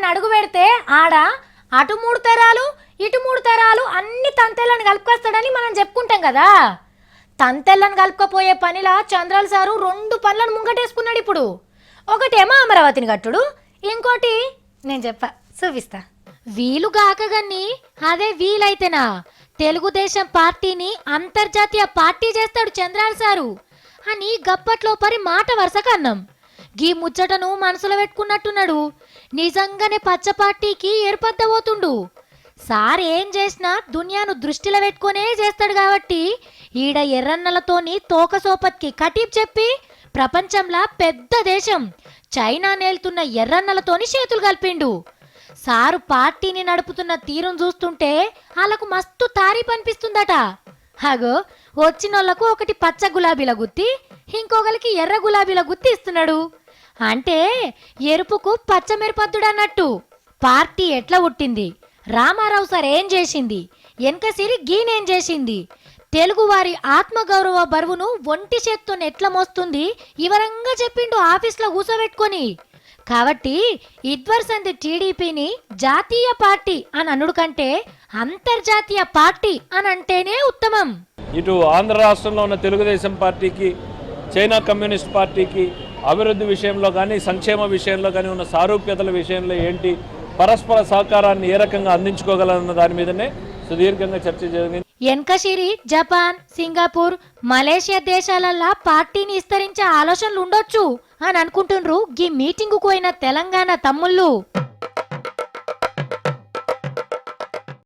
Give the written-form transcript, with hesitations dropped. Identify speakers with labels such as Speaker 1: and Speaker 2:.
Speaker 1: అడుగు పెడితే ఆడ అటు 3 తరాలు ఇటు 3 తరాలు అన్ని తంతెలను కలుపుకొస్తాడని మనం చెప్పుకుంటాం కదా. తంతెలను కలుపుకపోయే పనిలా చంద్రాల సారు 2 పనులను ముంగటేసుకున్నాడు ఇప్పుడు. ఒకటేమో అమరావతిని కట్టుడు, ఇంకోటి నేను చూపిస్తా. వీలు గాకగన్ని అదే వీలైతేనా తెలుగుదేశం పార్టీని అంతర్జాతీయ పార్టీ చేస్తాడు చంద్రాల సారు అని గప్పట్లో మాట వరుసకన్నాం. గీ ముచ్చటను మనసులో పెట్టుకున్నట్టున్నాడు. నిజంగానే పచ్చ పార్టీకి ఏర్పద్దబోతుండు. సార్ ఏం చేసినా దునియాను దృష్టిలో పెట్టుకునే చేస్తాడు కాబట్టి ఈడ ఎర్రన్నలతోని తోక సోపత్కి కటీప్ చెప్పి ప్రపంచంలో పెద్ద దేశం చైనా నేల్తున్న ఎర్రన్నలతోని చేతులు కలిపిండు. సారు పార్టీని నడుపుతున్న తీరును చూస్తుంటే వాళ్ళకు మస్తు తారీఫ్ అనిపిస్తుందట. అగో వచ్చినోళ్లకు ఒకటి పచ్చ గులాబీల గుత్తి, ఇంకొకరికి ఎర్ర గులాబీల గుత్తి ఇస్తున్నాడు. అంటే ఎరుపుకు పచ్చ మెరుపద్దుడు అన్నట్టు. పార్టీ ఎట్లా పుట్టింది, రామారావు సార్ ఏం చేసింది, వెనకసిరి గీనేం చేసింది, తెలుగువారి ఆత్మగౌరవ బరువును ఒంటి చేత్తో ఎట్లా మోస్తుంది వివరంగా చెప్పిండు ఆఫీస్లో కూసోబెట్టుకొని. కాబట్టి ఇద్వర్సంది టీడీపీని జాతీయ పార్టీ అని అనుడు కంటే అంతర్జాతీయ పార్టీ అని అంటేనే ఉత్తమం.
Speaker 2: ఇటు ఆంధ్ర రాష్ట్రంలో ఉన్న తెలుగుదేశం పార్టీకి చైనా కమ్యూనిస్ట్ పార్టీకి అభివృద్ధి విషయంలో కానీ సంక్షేమ విషయంలో కానీ ఉన్న సారూప్యతల విషయంలో ఏంటి, పరస్పర సహకారాన్ని ఏ రకంగా అందించుకోగలన్న దాని మీదనే సుదీర్ఘంగా చర్చ జరిగింది.
Speaker 1: వెనకసిరి జపాన్, సింగపూర్, మలేషియా దేశాలల్లా పార్టీని విస్తరించే ఆలోచనలు ఉండొచ్చు అని అనుకుంటుండ్రు గీ మీటింగుకు పోయిన తెలంగాణ తమ్ముళ్ళు.